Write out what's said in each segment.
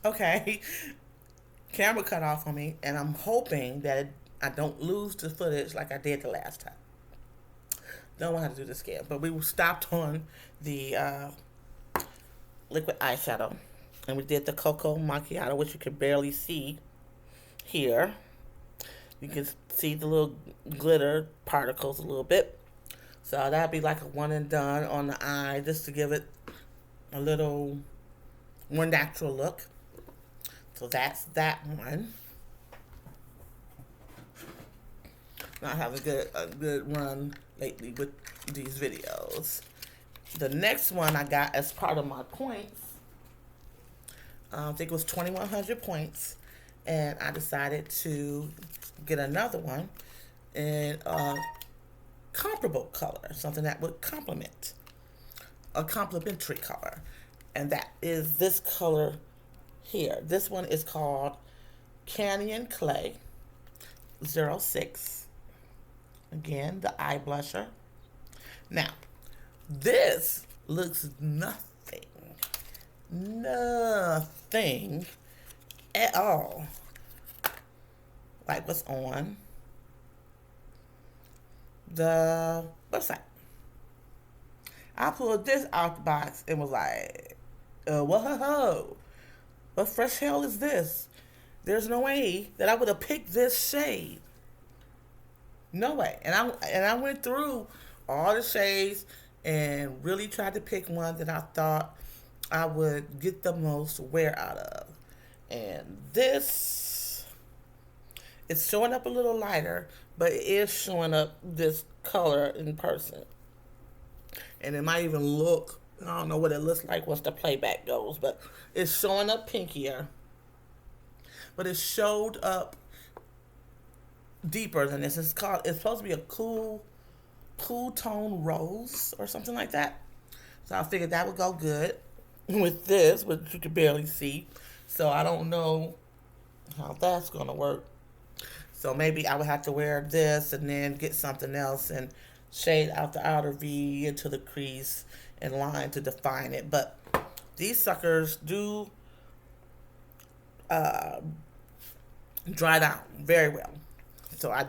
Okay, camera cut off on me, and I'm hoping that I don't lose the footage like I did the last time. Don't know how to do this again, but we stopped on the liquid eyeshadow, and we did the cocoa macchiato, which you can barely see here. You can see the little glitter particles a little bit. So that'd be like a one and done on the eye, just to give it a little more natural look. So that's that one. Not having a good run lately with these videos. The next one I got as part of my points, I think it was 2,100 points, and I decided to get another one in a comparable color, something that would complement a complementary color, and that is this color here. This one is called Canyon Clay 06. Again, the eye blusher. Now, this looks nothing at all like what's on the website. I pulled this out the box and was like, whoa, what fresh hell is this? There's no way that I would have picked this shade. No way. And I went through all the shades and really tried to pick one that I thought I would get the most wear out of. And this, it's showing up a little lighter, but it is showing up this color in person. And it might even look, I don't know what it looks like once the playback goes, but it's showing up pinkier. But it showed up deeper than this. It's supposed to be a cool tone rose or something like that. So I figured that would go good with this, which you can barely see. So I don't know how that's gonna work. So maybe I would have to wear this and then get something else and shade out the outer V into the crease and line to define it. But these suckers do uh, dry down very well. So I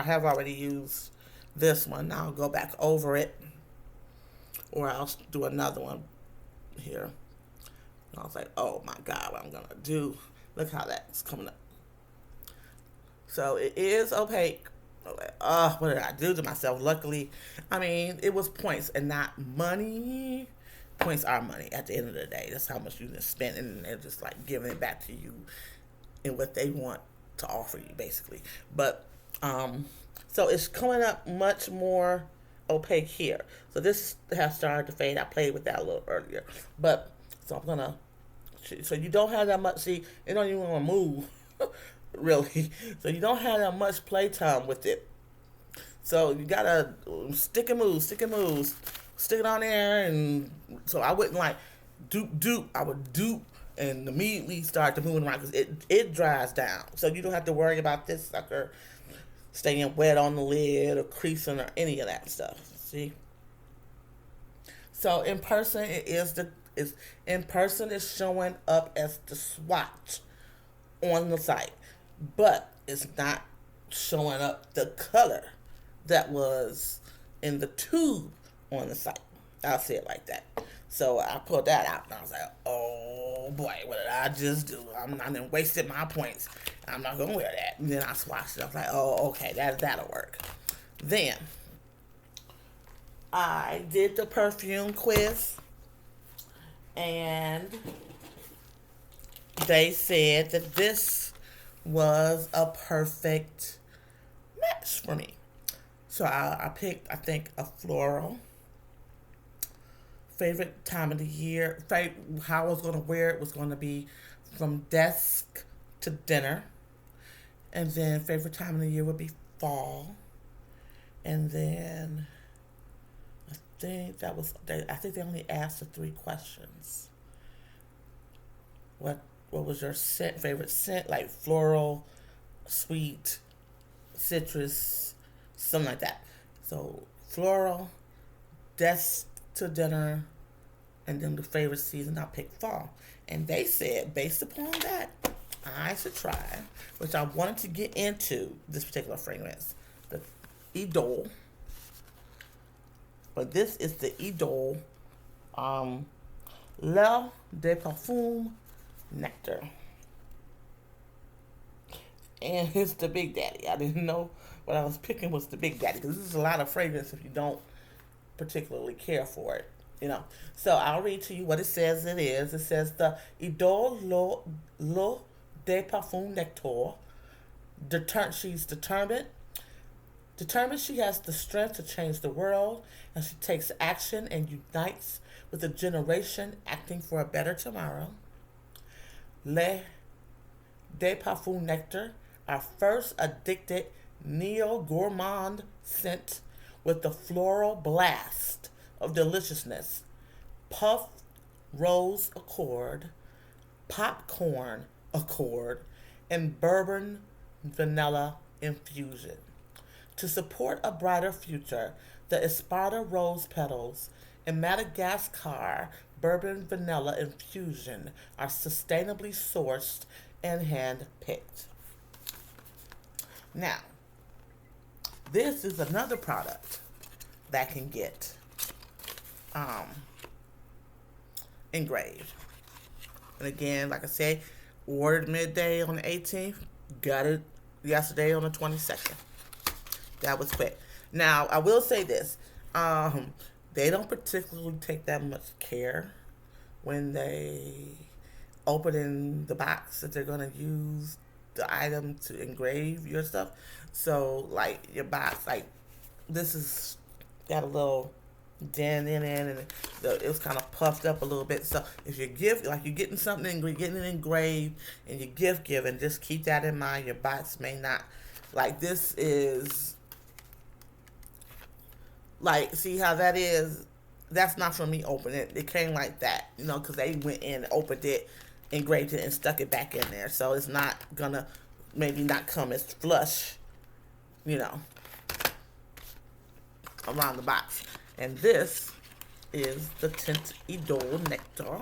have already used this one. Now I'll go back over it, or I'll do another one here. And I was like, oh my God, what I'm gonna do. Look how that's coming up. So it is opaque. I was like, oh, what did I do to myself? Luckily, I mean, it was points and not money. Points are money at the end of the day. That's how much you can spend, and they're just like giving it back to you in what they want to offer you, basically. But so it's coming up much more opaque here. So this has started to fade. I played with that a little earlier, but so I'm gonna. So you don't have that much. See, it don't even want to move, really. So you don't have that much playtime with it. So you gotta stick and move, stick it on there, and so I wouldn't like dupe. I would dupe and immediately start to move around because it dries down. So you don't have to worry about this sucker staying wet on the lid or creasing or any of that stuff. See. So in person, it's showing up as the swatch on the site, but it's not showing up the color that was in the tube on the site. I'll say it like that. So I pulled that out and I was like, oh boy, what did I just do? I done wasted my points. I'm not gonna wear that. And then I swatched it. I was like, oh, okay, that'll work. Then I did the perfume quiz, and they said that this was a perfect match for me. So I picked, I think, a floral. Favorite time of the year, how I was going to wear it was going to be from desk to dinner. And then favorite time of the year would be fall. And then I think they only asked the 3 questions. What was your favorite scent, like floral, sweet, citrus, something like that. So floral, desk to dinner, And then the favorite season, I picked fall. And they said, based upon that, I should try, which I wanted to get into this particular fragrance, the Idole. But this is the Idole L'Eau de Parfum Nectar. And it's the Big Daddy. I didn't know what I was picking was the Big Daddy, because this is a lot of fragrance if you don't particularly care for it. So I'll read to you what it says it is. It says the Idole L'Eau de Parfum Nectar. She's determined she has the strength to change the world, and she takes action and unites with a generation acting for a better tomorrow. Le de Parfum Nectar, our first addicted neo-gourmand scent with the floral blast of deliciousness, puffed rose accord, popcorn accord, and bourbon vanilla infusion. To support a brighter future, the Espada rose petals and Madagascar bourbon vanilla infusion are sustainably sourced and hand-picked. Now, this is another product that can get engraved. And again, like I said, ordered midday on the 18th, got it yesterday on the 22nd. That was quick. Now, I will say this. They don't particularly take that much care when they open in the box that they're going to use the item to engrave your stuff. So, like, your box, like, this is got a little dent in it, and it was kind of puffed up a little bit. So, if you give, like, you're getting something, getting it engraved, and you gift giving, just keep that in mind. Your box may not, like, this is, like, see how that is? That's not from me opening it. It came like that, because they went in, opened it, engraved it, and stuck it back in there. So it's not gonna, maybe not come as flush, around the box. And this is the Tint Idole Nectar.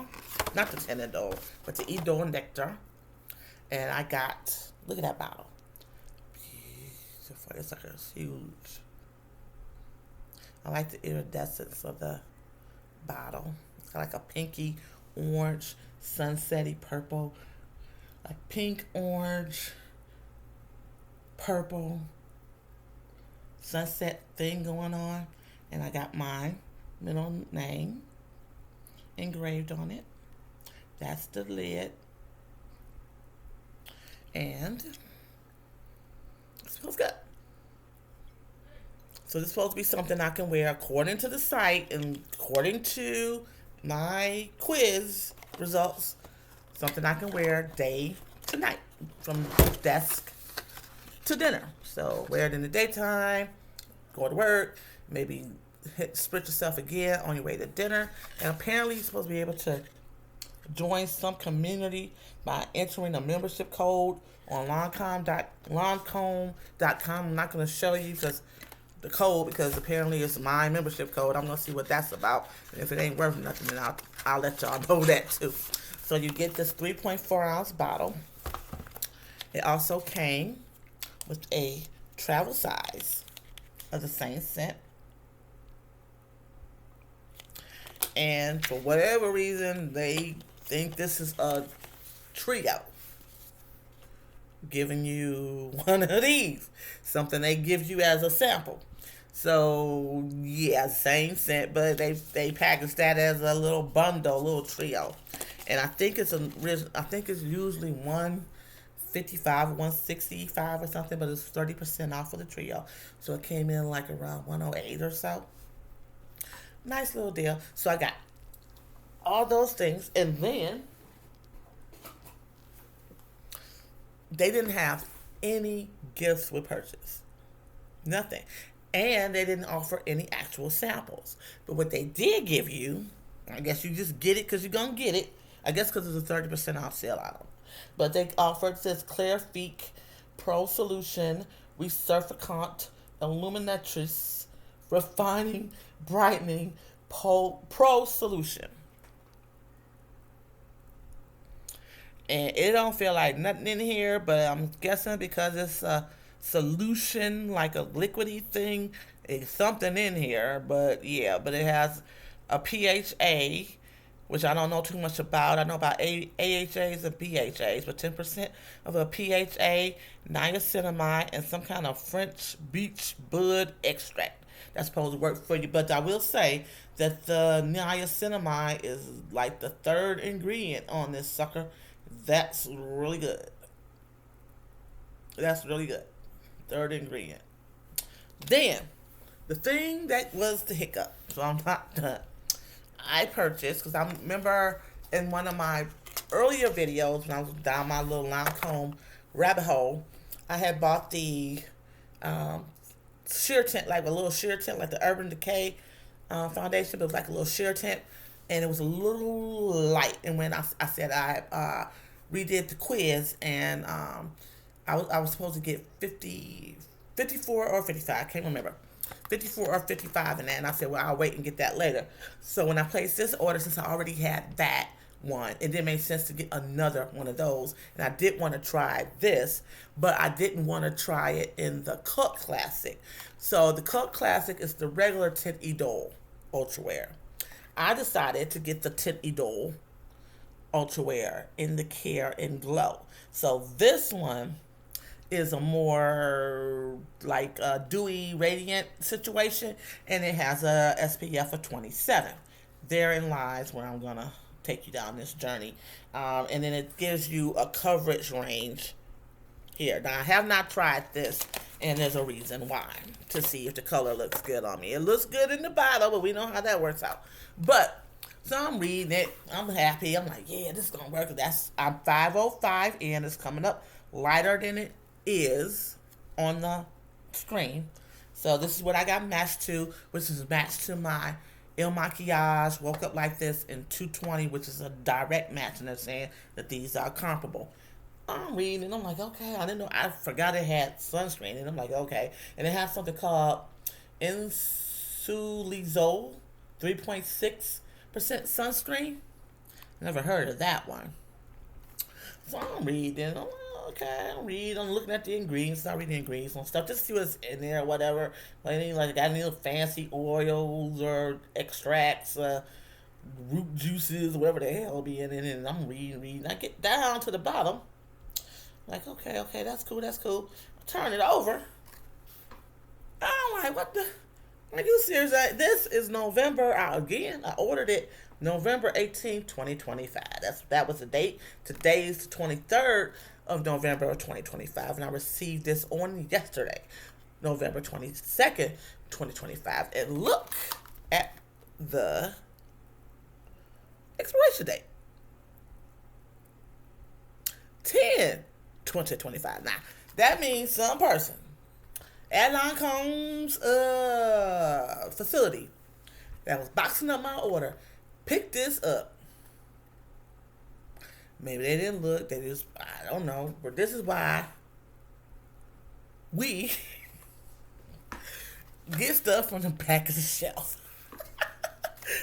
Not the Tint Idole, but the Idole Nectar. And I got, look at that bottle. Beautiful. It's like a huge. I like the iridescence of the bottle. It's got like a pinky orange, sunsetty purple, like pink, orange, purple, sunset thing going on. And I got my middle name engraved on it. That's the lid. And it smells good. So this is supposed to be something I can wear according to the site and according to my quiz results. Something I can wear day to night, from desk to dinner. So wear it in the daytime, go to work, maybe split yourself again on your way to dinner. And apparently you're supposed to be able to join some community by entering a membership code on Lancome.com. I'm not going to show you the code, because apparently it's my membership code. I'm going to see what that's about. And if it ain't worth nothing, then I'll let y'all know that too. So you get this 3.4 ounce bottle. It also came with a travel size of the same scent. And for whatever reason, they think this is a trio, giving you one of these, something they give you as a sample. So yeah, same scent, but they package that as a little bundle, a little trio. And I think it's usually 155, 165 or something, but it's 30% off of the trio. So it came in like around 108 or so. Nice little deal. So I got all those things, and then they didn't have any gifts with purchase. Nothing. And they didn't offer any actual samples. But what they did give you, I guess you just get it because you're going to get it. I guess because it's a 30% off sale item. But they offered this Clarifique Pro Solution Resurfactant Illuminatrice Refining Brightening Pro Solution. And it don't feel like nothing in here, but I'm guessing because it's a solution, like a liquidy thing, it's something in here. But yeah, but it has a PHA, which I don't know too much about. I know about AHAs and BHAs, but 10% of a PHA, niacinamide, and some kind of French beech bud extract. That's supposed to work for you. But I will say that the niacinamide is like the third ingredient on this sucker. That's really good. That's really good. Third ingredient. Then, the thing that was the hiccup, so I'm not done. I purchased, because I remember in one of my earlier videos when I was down my little Lancome rabbit hole, I had bought the sheer tent, like a little sheer tent, like the Urban Decay foundation, but it was like a little sheer tent, and it was a little light. And when I said I redid the quiz, and I was supposed to get 54 or 55, I can't remember. 54 or 55 in that, and I said, well, I'll wait and get that later. So when I placed this order, since I already had that one, it didn't make sense to get another one of those. And I did want to try this, but I didn't want to try it in the Cook Classic. So the Cook Classic is the regular Tint Idole Ultra Wear. I decided to get the Tint Idole Ultra Wear in the Care and Glow. So this one is a more like a dewy radiant situation, and it has a SPF of 27. Therein lies where I'm gonna take you down this journey. And then it gives you a coverage range here. Now I have not tried this, and there's a reason why, to see if the color looks good on me. It looks good in the bottle, but we know how that works out. But so I'm reading it, I'm happy, I'm like, yeah, this is gonna work. I'm 505 and it's coming up lighter than it is on the screen. So this is what I got matched to, which is matched to my Il Maquillage Woke Up Like This in 220, which is a direct match, and they're saying that these are comparable. I'm reading and I'm like, okay, I didn't know, I forgot it had sunscreen, and I'm like, okay. And it has something called Insulizole 3.6% sunscreen. Never heard of that one. So I'm reading, I'm like, okay, I'm looking at the ingredients, not reading the ingredients and stuff, just to see what's in there or whatever. Like got any fancy oils or extracts, root juices, whatever the hell be in it, and I'm reading. I get down to the bottom, like, okay, that's cool. Turn it over. I'm like, what the? Are you serious? This is November. Again, I ordered it November 18th, 2025. That was the date. Today's the 23rd of November of 2025, and I received this on yesterday, November 22nd, 2025. And look at the expiration date. 10/2025. Now, that means some person at Lancome's facility that was boxing up my order picked this up. Maybe they didn't look. They just, I don't know. But this is why we get stuff from the back of the shelf.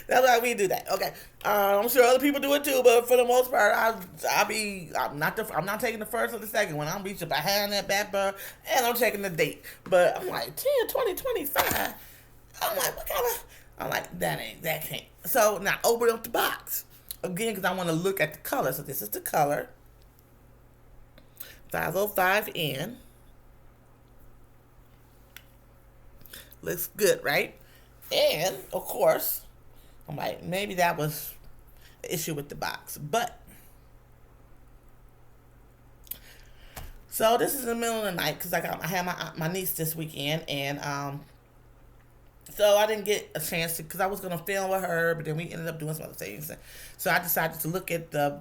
That's why we do that. Okay. I'm sure other people do it too, but for the most part, I'm not taking the first or the second one. I'm reaching behind that back bar, and I'm checking the date. But I'm like 10/20/25. I'm like, what kind of? I'm like, that can't. So now open up the box again, because I want to look at the color. So this is the color 505N. Looks good, right? And of course, I'm like, maybe that was the issue with the box. But so this is in the middle of the night, because I had my niece this weekend, and so I didn't get a chance to, because I was gonna film with her, but then we ended up doing some other things. So I decided to look at the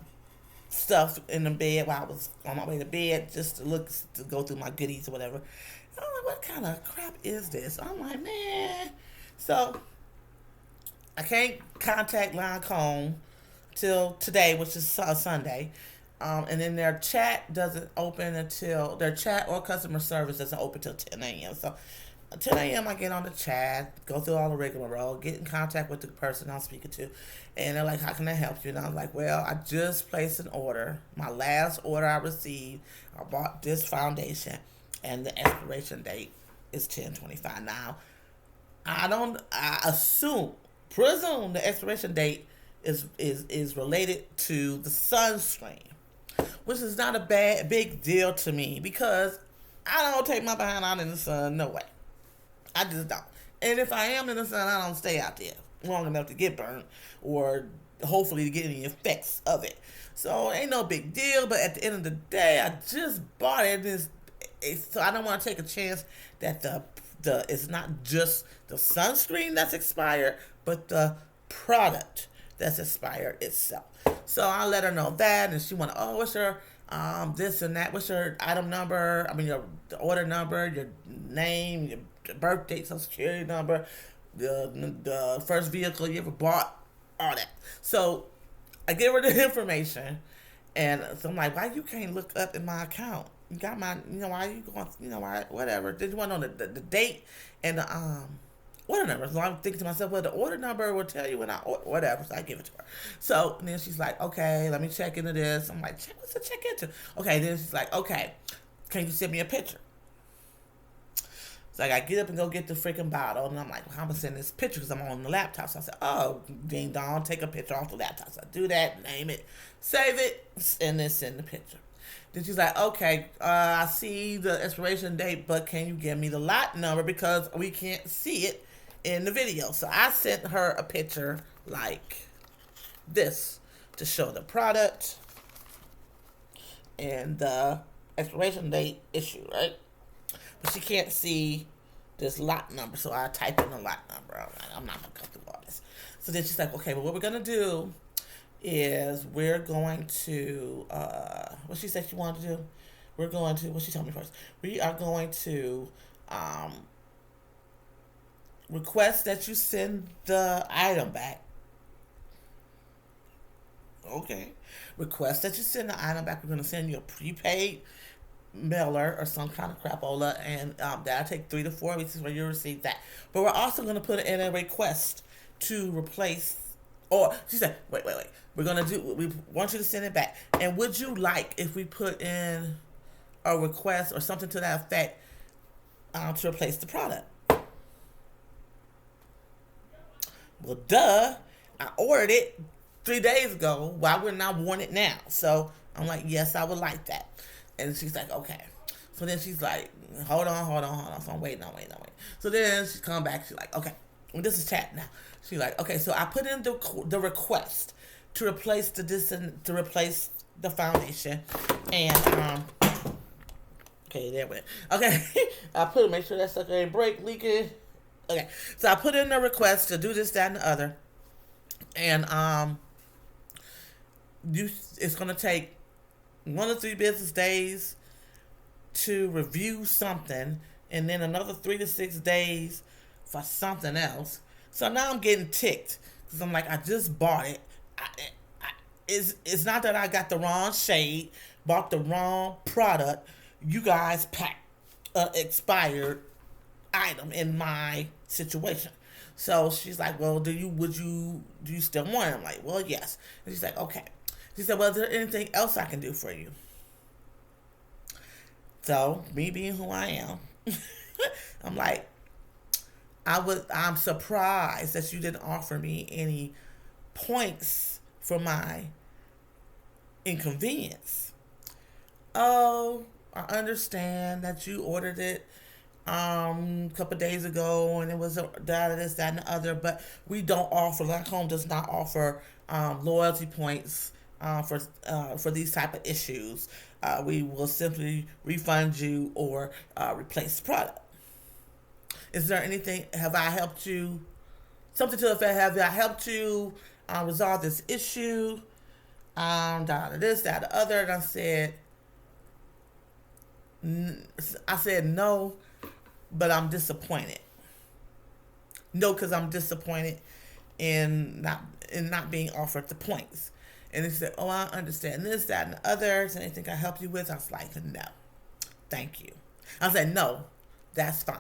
stuff in the bed while I was on my way to bed, just to go through my goodies or whatever. And I'm like, what kind of crap is this? I'm like, man. So I can't contact Lancome till today, which is Sunday. And then their chat doesn't open until, their chat or customer service doesn't open till 10 a.m. So 10 a.m. I get on the chat, go through all the rigmarole, get in contact with the person I'm speaking to, and they're like, "How can I help you?" And I'm like, "Well, I just placed an order. My last order I received, I bought this foundation, and the expiration date is 10/25. Now, presume the expiration date is related to the sunscreen, which is not a big deal to me because I don't take my behind out in the sun. No way. I just don't. And if I am in the sun, I don't stay out there long enough to get burned or hopefully to get any effects of it. So it ain't no big deal. But at the end of the day, I just bought it. So I don't want to take a chance that the it's not just the sunscreen that's expired, but the product that's expired itself. So I let her know that, and she wanted, oh, what's your this and that? What's your item number? I mean, your order number, your name, your birth date, social security number, the first vehicle you ever bought, all that. So I give her the information, and so I'm like, why you can't look up in my account? You got my, why you going, why, whatever. Did you want to know the date and the order number? So I'm thinking to myself, well, the order number will tell you when I order, whatever. So I give it to her. So then she's like, okay, let me check into this. I'm like, what's the check into? Okay, then she's like, okay, can you send me a picture? So I get up and go get the freaking bottle, and I'm like, well, I'm gonna send this picture because I'm on the laptop. So I said, oh, ding dong, take a picture off the laptop. So I do that, name it, save it, and then send the picture. Then she's like, okay, I see the expiration date, but can you give me the lot number because we can't see it in the video? So I sent her a picture like this to show the product and the expiration date issue, right? But she can't see this lot number, so I typed in the lot number. I'm not gonna go through all this. So then she's like, okay, well, what we're gonna do is we're going to what she said she wanted to do. We're going to, what she told me first. We are going to request that you send the item back. Okay. Request that you send the item back. We're going to send you a prepaid mailer or some kind of crapola, and that'll take 3 to 4 weeks where you receive that. But we're also going to put in a request to replace, or she said, wait. We want you to send it back. And would you like if we put in a request or something to that effect to replace the product? Well, duh. I ordered it 3 days ago. Why wouldn't I want it now? So I'm like, yes, I would like that. And she's like, okay. So then she's like, hold on. So I'm waiting. So then she come back. She's like, okay. Well, this is chat now. She's like, okay. So I put in the request to replace the foundation, and okay, there we go. Okay, I put, make sure that sucker ain't leaking. Okay, so I put in the request to do this, that, and the other, and it's gonna take 1 to 3 business days to review something, and then another 3 to 6 days for something else. So now I'm getting ticked because I'm like, I just bought it. It's not that I got the wrong shade, bought the wrong product. You guys packed expired item in my situation. So she's like, well, do you still want it? I'm like, well, yes. And she's like, okay. She said, well, is there anything else I can do for you? So me being who I am, I'm like, I'm surprised that you didn't offer me any points for my inconvenience. Oh, I understand that you ordered it a couple days ago and it was this, that, and the other, but we don't offer, Lancome does not offer loyalty points for these type of issues. We will simply refund you or replace the product. Is there anything, have I helped you, something to the effect, have I helped you resolve this issue? This, that, the other. And I said no, but I'm disappointed. No, because I'm disappointed in not being offered the points. And he said, oh, I understand this, that, and the others. Anything I help you with? I was like, no, thank you. I said, no, that's fine.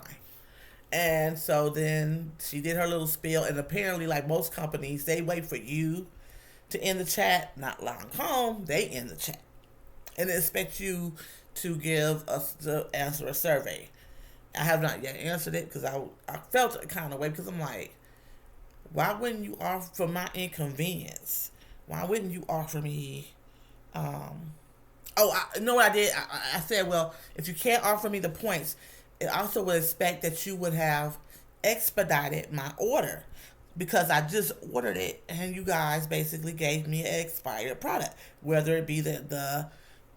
And so then she did her little spiel, and apparently, like most companies, they wait for you to end the chat, not Lancome. They end the chat and they expect you to give us to answer a survey. I have not yet answered it because I felt a kind of way because I'm like, why wouldn't you offer for my inconvenience? Why wouldn't you offer me? Um, you know what I did? I said, well, if you can't offer me the points, it also would expect that you would have expedited my order because I just ordered it and you guys basically gave me an expired product, whether it be the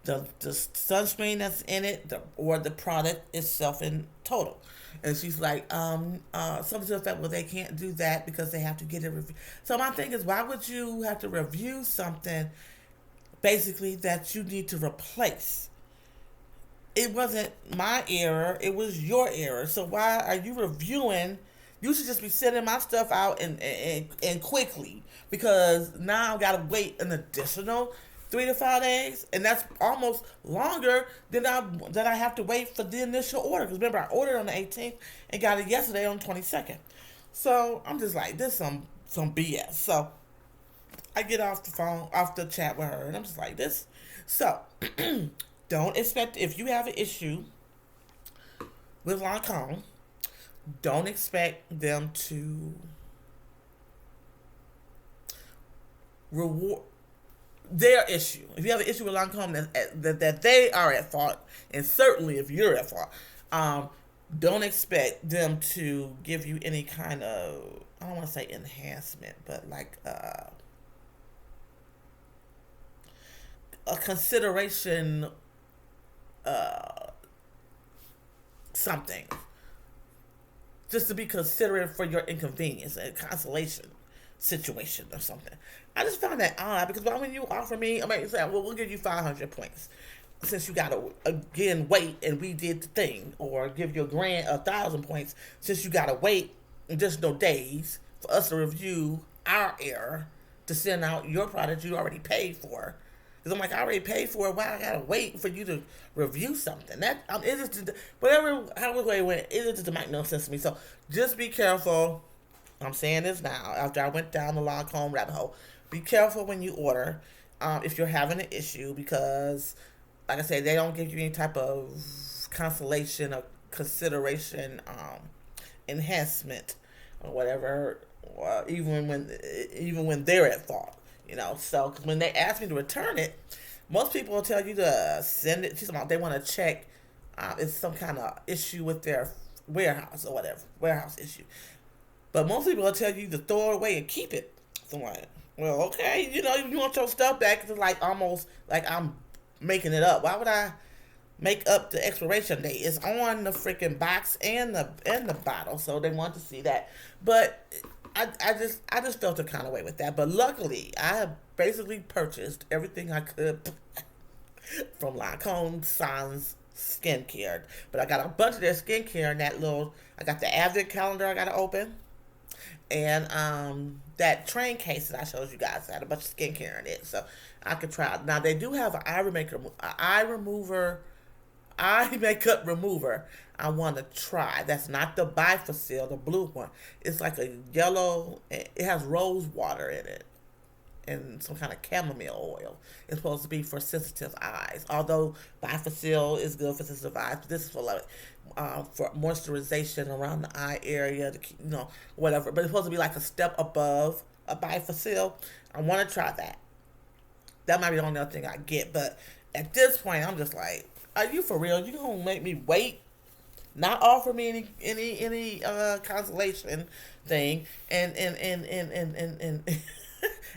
sunscreen that's in it or the product itself in total. And she's like, something to the effect, well, they can't do that because they have to get it reviewed. So my thing is, why would you have to review something basically that you need to replace? It wasn't my error, it was your error. So why are you reviewing? You should just be sending my stuff out and quickly because now I've got to wait an additional 3 to 5 days, and that's almost longer than I have to wait for the initial order. Because remember, I ordered on the 18th and got it yesterday on the 22nd. So I'm just like, this some BS. So I get off the chat with her, and I'm just like this. So don't expect if you have an issue with Lancome, don't expect them to reward their issue. If you have an issue with Lancome, that they are at fault, and certainly if you're at fault, don't expect them to give you any kind of, I don't want to say enhancement, but like a consideration, something, just to be considerate for your inconvenience, a consolation situation or something. I just found that odd because why would you offer me? I mean, say, well, we'll give you 500 points since you got to again wait and we did the thing, or give you 1,000 points since you got to wait just no days for us to review our error to send out your product you already paid for. Because I'm like, I already paid for it. Why I gotta wait for you to review something? That it just whatever however way it went, it just make no sense to me. So just be careful. I'm saying this now after I went down the Lancome rabbit hole. Be careful when you order if you're having an issue because, like I said, they don't give you any type of consolation or consideration enhancement or whatever, even when they're at fault. So cause when they ask me to return it, most people will tell you to send it. They want to check it's some kind of issue with their warehouse or whatever, warehouse issue. But most people will tell you to throw it away and keep it. So I'm like, well, okay, you want your stuff back. It's like almost like I'm making it up. Why would I make up the expiration date? It's on the freaking box and the bottle, so they want to see that. But I just felt a kind of way with that. But luckily, I have basically purchased everything I could from Lancome Sans skincare. But I got a bunch of their skincare in that little. I got the advent calendar I got to open, and that train case that I showed you guys had a bunch of skincare in it, so I could try it. Now they do have an eye makeup remover I want to try. That's not the Bifacil, the blue one. It's like a yellow, it has rose water in it and some kind of chamomile oil. It's supposed to be for sensitive eyes. Although Bifacil is good for sensitive eyes, but this is for moisturization around the eye area, whatever. But it's supposed to be like a step above a Bifacil. I want to try that. That might be the only other thing I get. But at this point, I'm just like, are you for real? You gonna make me wait? Not offer me any consolation thing, and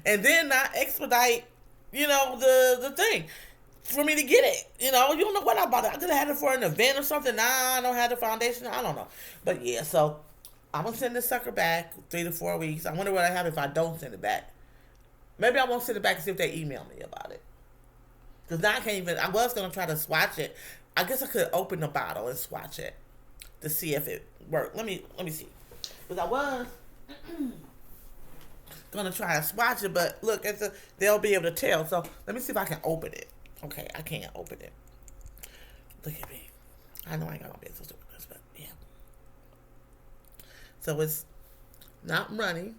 and then not expedite, the thing for me to get it. You don't know what I bought it. I could have had it for an event or something. Nah, I don't have the foundation. I don't know, but yeah. So I'm gonna send this sucker back 3 to 4 weeks. I wonder what I have if I don't send it back. Maybe I won't send it back and see if they email me about it. Because now I can't even. I was gonna try to swatch it. I guess I could open the bottle and swatch it to see if it worked. Let me see. Because I was gonna try to swatch it, but look, they'll be able to tell. So let me see if I can open it. Okay, I can't open it. Look at me. I know I ain't gonna be able to do this, but yeah. So it's not runny,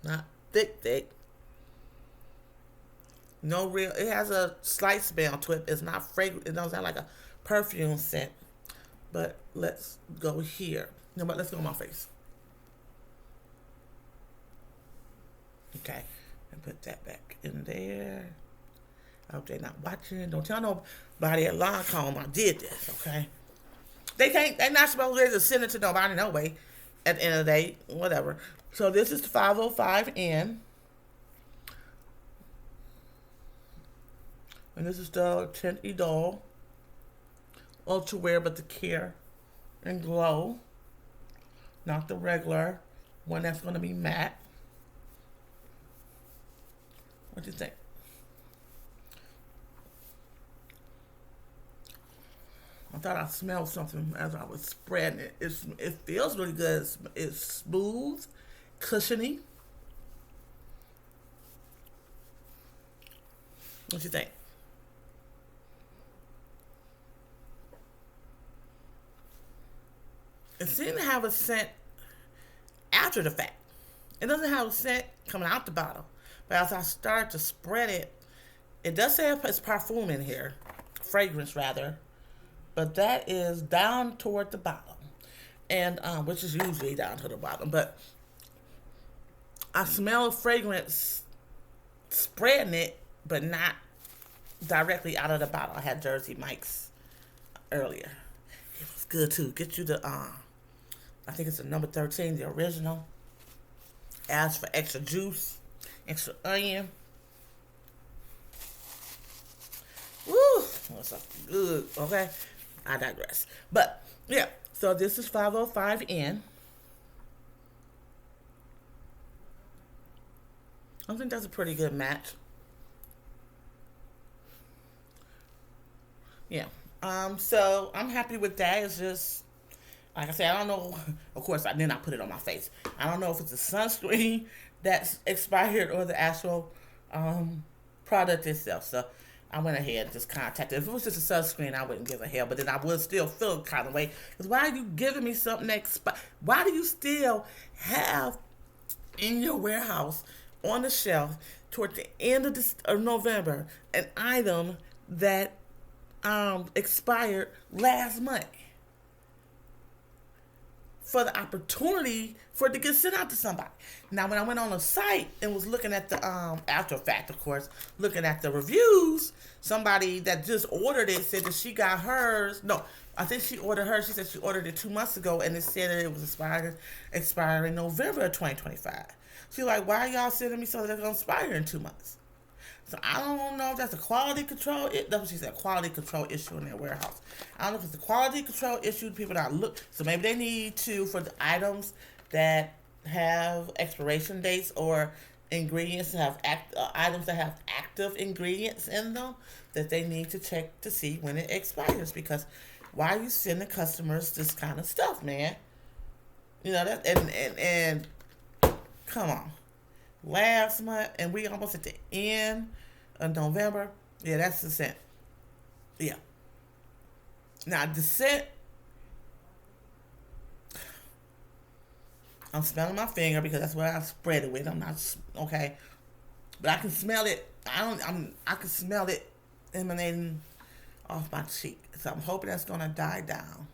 not thick. No real. It has a slight smell to it. It's not fragrant. It doesn't sound like a perfume scent. But let's go here. No, but let's go on my face. Okay, and put that back in there. I hope they're not watching. Don't tell nobody at Lancome I did this. Okay, they can't. They're not supposed to send it to nobody no way. At the end of the day, whatever. So this is the 505N. And this is the Tint Idol Ultra Wear, but the Care and Glow. Not the regular one that's going to be matte. What do you think? I thought I smelled something as I was spreading it. It feels really good. It's smooth, cushiony. What do you think? It seems to have a scent after the fact. It doesn't have a scent coming out the bottle. But as I start to spread it, it does say it's perfume in here. Fragrance, rather. But that is down toward the bottom. And, which is usually down to the bottom. But I smell a fragrance spreading it, but not directly out of the bottle. I had Jersey Mike's earlier. It was good, too. Get you the, I think it's the number 13, the original. Ask for extra juice, extra onion. Woo! That's good, okay? I digress. But, yeah. So this is 505N. I think that's a pretty good match. Yeah. So I'm happy with that. It's just, like I said, I don't know. Of course, I did not put it on my face. I don't know if it's the sunscreen that's expired or the actual product itself. So I went ahead and just contacted. If it was just a sunscreen, I wouldn't give a hell. But then I would still feel kind of way. Because why are you giving me something that why do you still have in your warehouse on the shelf toward the end of November an item that expired last month? For the opportunity for it to get sent out to somebody. Now, when I went on the site and was looking at the, after fact, of course, looking at the reviews, somebody that just ordered it said that she got hers. No, I think she ordered hers. She said she ordered it 2 months ago, and it said that it was expiring November of 2025. She's like, why are y'all sending me something that's going to expire in 2 months? So I don't know if that's a quality control. That's what she said, quality control issue in their warehouse. I don't know if it's a quality control issue. People not look. So maybe they need to, for the items that have expiration dates or ingredients that have items that have active ingredients in them, that they need to check to see when it expires. Because why are you sending customers this kind of stuff, man? You know that and come on. Last month, and we almost at the end of November. Yeah, that's the scent. Yeah. Now, the scent, I'm smelling my finger because that's what I spread it with. I'm not, okay. But I can smell it. I can smell it emanating off my cheek. So I'm hoping that's going to die down.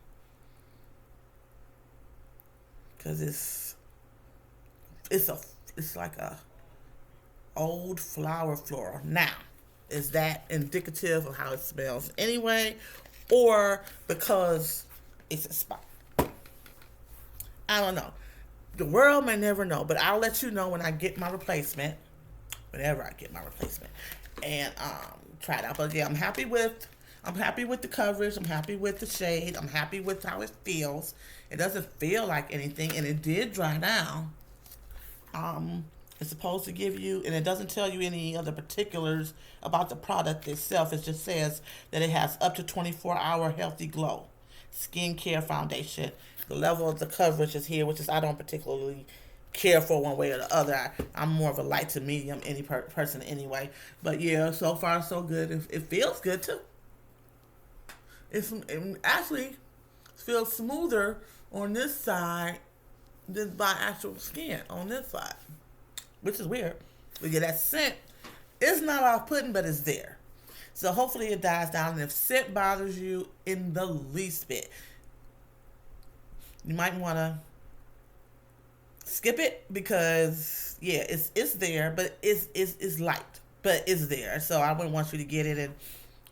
Because it's like a old flower floral. Now, is that indicative of how it smells anyway, or because it's a spot? I don't know. The world may never know, but I'll let you know when I get my replacement, whenever I get my replacement, and try it out. But yeah, I'm happy with the coverage. I'm happy with the shade. I'm happy with how it feels. It doesn't feel like anything, and it did dry down. It's supposed to give you, and it doesn't tell you any other particulars about the product itself. It just says that it has up to 24-hour healthy glow. Skincare foundation. The level of the coverage is here, which is I don't particularly care for one way or the other. I'm more of a light to medium person anyway. But yeah, so far so good. It feels good too. It actually feels smoother on this side than my actual skin on this side, which is weird. But yeah, that scent is not off-putting, but it's there. So hopefully it dies down. And if scent bothers you in the least bit, you might want to skip it because yeah, it's there, but it's light, but it's there. So I wouldn't want you to get it and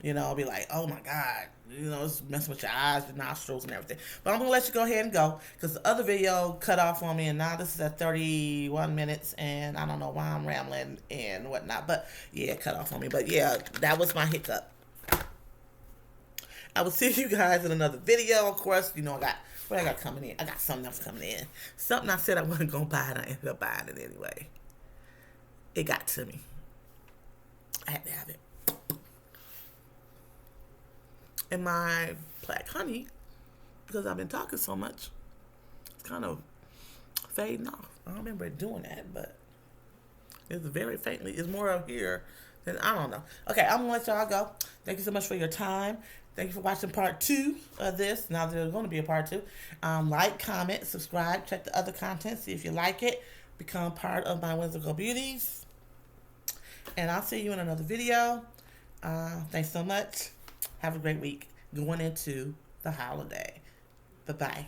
be like, oh my god, it's messing with your eyes, your nostrils, and everything. But I'm gonna let you go ahead and go because the other video cut off on me, and now this is at 31 minutes, and I don't know why I'm rambling and whatnot. But yeah, it cut off on me. But yeah, that was my hiccup. I will see you guys in another video. Of course, I got what I got coming in. I got something else coming in. Something I said I wasn't gonna buy, and I ended up buying it anyway. It got to me. I had to have it. And my black honey, because I've been talking so much, it's kind of fading off. I don't remember it doing that, but it's very faintly. It's more up here than, I don't know. Okay, I'm going to let y'all go. Thank you so much for your time. Thank you for watching part 2 of this. Now there's going to be a part 2. Like, comment, subscribe, check the other content, see if you like it. Become part of my Whimsical Beauties. And I'll see you in another video. Thanks so much. Have a great week going into the holiday. Bye-bye.